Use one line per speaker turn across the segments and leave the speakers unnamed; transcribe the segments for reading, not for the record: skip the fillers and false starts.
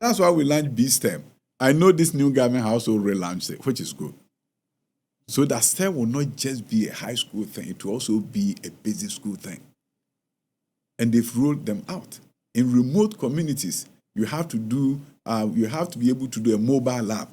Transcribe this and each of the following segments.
That's why we launched B-STEM. I know this new government also relaunched it, which is good. So that STEM will not just be a high school thing, it will also be a basic school thing. And they've rolled them out. In remote communities, you have to be able to do a mobile lab.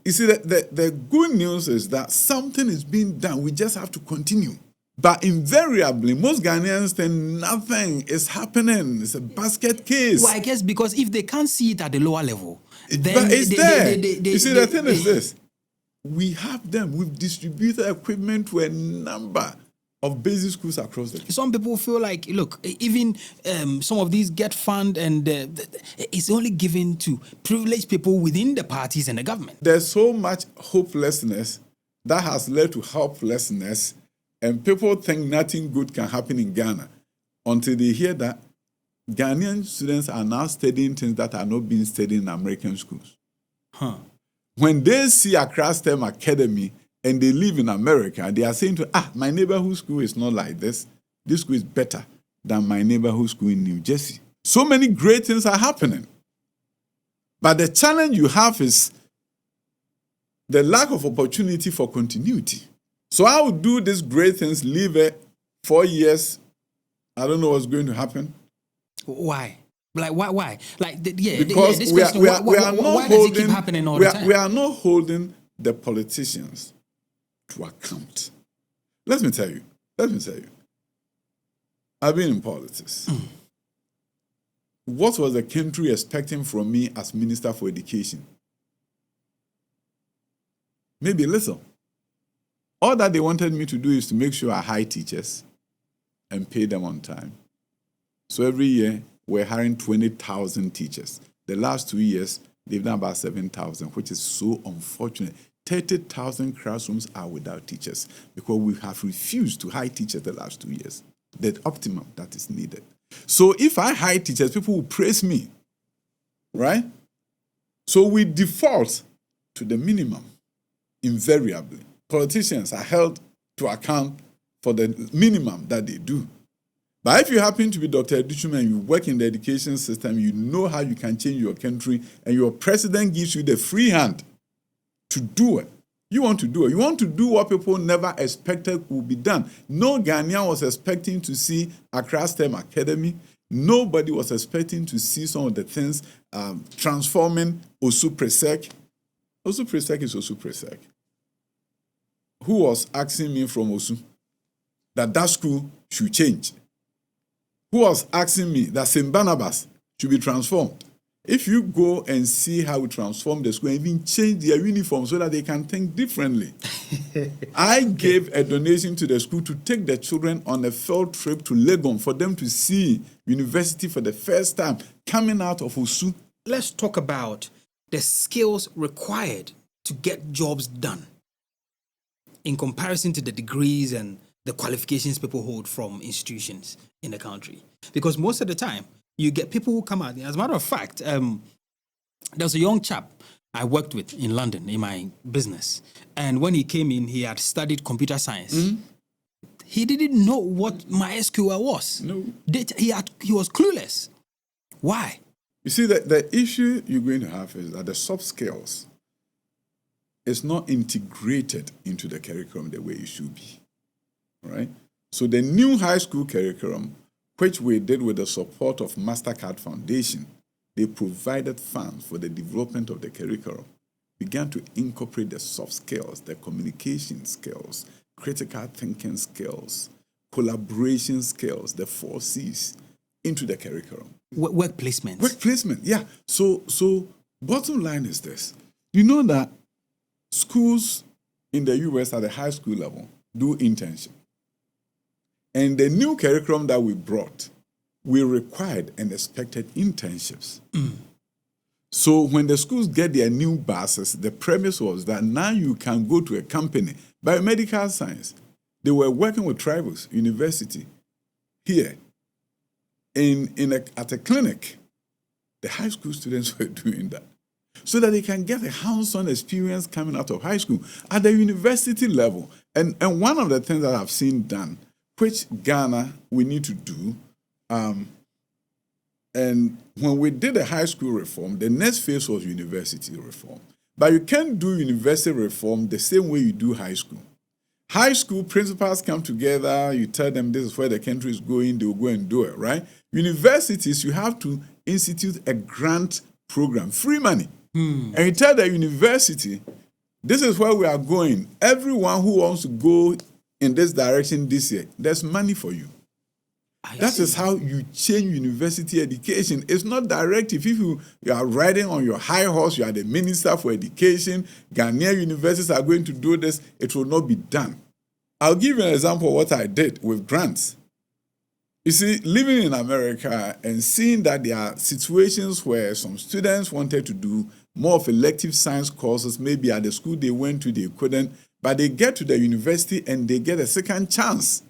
You see, the good news is that something is being done. We just have to continue. But invariably, most Ghanaians think nothing is happening. It's a basket case.
Well, I guess because if they can't see it at the lower level, then
but it's there. You see, the thing is this. We have them. We've distributed equipment to a number of basic schools across the country.
Some people feel like, look, even some of these get fund and it's only given to privileged people within the parties and the government.
There's so much hopelessness that has led to helplessness, and people think nothing good can happen in Ghana until they hear that Ghanaian students are now studying things that are not being studied in American schools. When they see Accra STEM Academy and they live in America, they are saying to, my neighborhood school is not like this. This school is better than my neighborhood school in New Jersey. So many great things are happening. But the challenge you have is the lack of opportunity for continuity. So I would do these great things, leave it 4 years. I don't know what's going to happen.
Why? Like, why? Like,
because
this
we
question,
are not
why
holding,
does it keep happening all the time?
We are not holding the politicians to account. Let me tell you. I've been in politics. What was the country expecting from me as Minister for Education? Maybe a little. All that they wanted me to do is to make sure I hire teachers and pay them on time. So every year, we're hiring 20,000 teachers. The last 2 years, they've done about 7,000, which is so unfortunate. 30,000 classrooms are without teachers because we have refused to hire teachers the last 2 years. The optimum that is needed. So if I hire teachers, people will praise me, right? So we default to the minimum, invariably. Politicians are held to account for the minimum that they do. But if you happen to be Dr. Educhuma and you work in the education system, you know how you can change your country, and your president gives you the free hand to do it. You want to do it. You want to do what people never expected would be done. No Ghanaian was expecting to see Accra STEM Academy. Nobody was expecting to see some of the things transforming Osu Presec. Osu Presec is Osu Presec. Who was asking me from Osu that school should change? Who was asking me that St. Barnabas should be transformed? If you go and see how we transform the school and even change their uniform so that they can think differently. I gave a donation to the school to take the children on a field trip to Legon for them to see university for the first time coming out of Osu.
Let's talk about the skills required to get jobs done in comparison to the degrees and the qualifications people hold from institutions in the country. Because most of the time, you get people who come out. As a matter of fact, there was a young chap I worked with in London in my business. And when he came in, he had studied computer science. Mm-hmm. He didn't know what MySQL was.
No.
He was clueless. Why?
You see, the issue you're going to have is that the soft skills is not integrated into the curriculum the way it should be. Right? So the new high school curriculum, which we did with the support of MasterCard Foundation, they provided funds for the development of the curriculum, began to incorporate the soft skills, the communication skills, critical thinking skills, collaboration skills, the 4 C's, into the curriculum.
Work placement.
Work placement, yeah. So bottom line is this. You know that schools in the US at the high school level do internship. And the new curriculum that we brought, we required and expected internships. So when the schools get their new buses, the premise was that now you can go to a company, biomedical science. They were working with tribals, university, here, at a clinic. The high school students were doing that so that they can get a hands-on experience coming out of high school at the university level. And one of the things that I've seen done, which Ghana we need to do, And when we did the high school reform, the next phase was university reform. But you can't do university reform the same way you do high school. High school principals come together, you tell them this is where the country is going, they will go and do it, right? Universities, you have to institute a grant program, free money. And you tell the university, this is where we are going. Everyone who wants to go in this direction this year, there's money for you. That is how you change university education. It's not directive. If you are riding on your high horse, you are the minister for education, Ghanaian universities are going to do this, it will not be done. I'll give you an example of what I did with grants. You see, living in America and seeing that there are situations where some students wanted to do more of elective science courses, maybe at the school they went to, they couldn't, but they get to the university and they get a second chance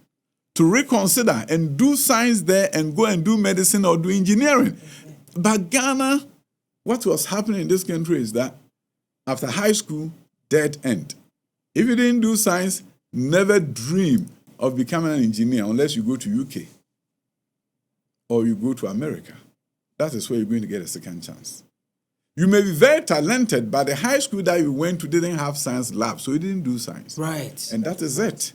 to reconsider and do science there and go and do medicine or do engineering. But Ghana, what was happening in this country is that after high school, dead end. If you didn't do science, never dream of becoming an engineer unless you go to UK or you go to America. That is where you're going to get a second chance. You may be very talented, but the high school that you went to didn't have science lab, so you didn't do science.
Right.
And that is it.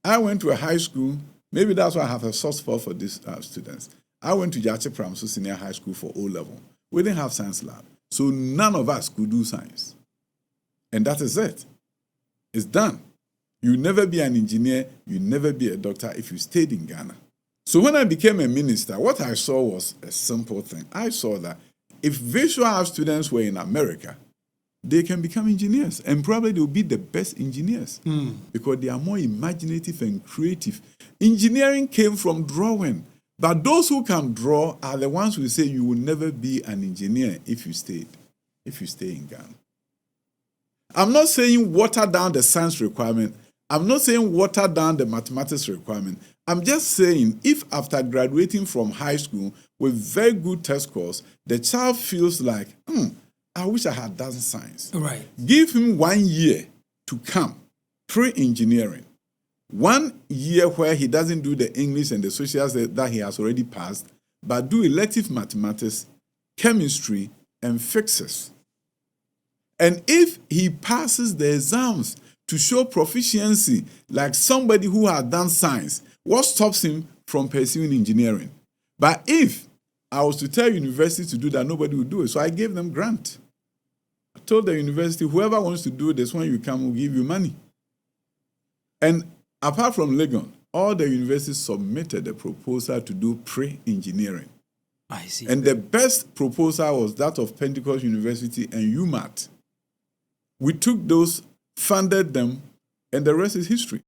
I went to a high school. Maybe that's why I have a soft spot for these students. I went to Yache Pramso Senior High School for O-level. We didn't have science lab. So none of us could do science. And that is it. It's done. You'll never be an engineer. You'll never be a doctor if you stayed in Ghana. So when I became a minister, what I saw was a simple thing. I saw that if visual arts students were in America, they can become engineers. And probably they'll be the best engineers because they are more imaginative and creative. Engineering came from drawing. But those who can draw are the ones who say you will never be an engineer if you stay in Ghana. I'm not saying water down the science requirement. I'm not saying water down the mathematics requirement. I'm just saying if after graduating from high school with very good test scores, the child feels like, I wish I had done science.
Right.
Give him 1 year to come, pre-engineering. 1 year where he doesn't do the English and the socials that he has already passed, but do elective mathematics, chemistry, and physics. And if he passes the exams to show proficiency, like somebody who has done science, what stops him from pursuing engineering? But if I was to tell university to do that, nobody would do it. So I gave them grant. I told the university, whoever wants to do this, when you come, we'll give you money. And apart from Legon, all the universities submitted a proposal to do pre-engineering.
I see.
And the best proposal was that of Pentecost University and UMatt. We took those, funded them, and the rest is history.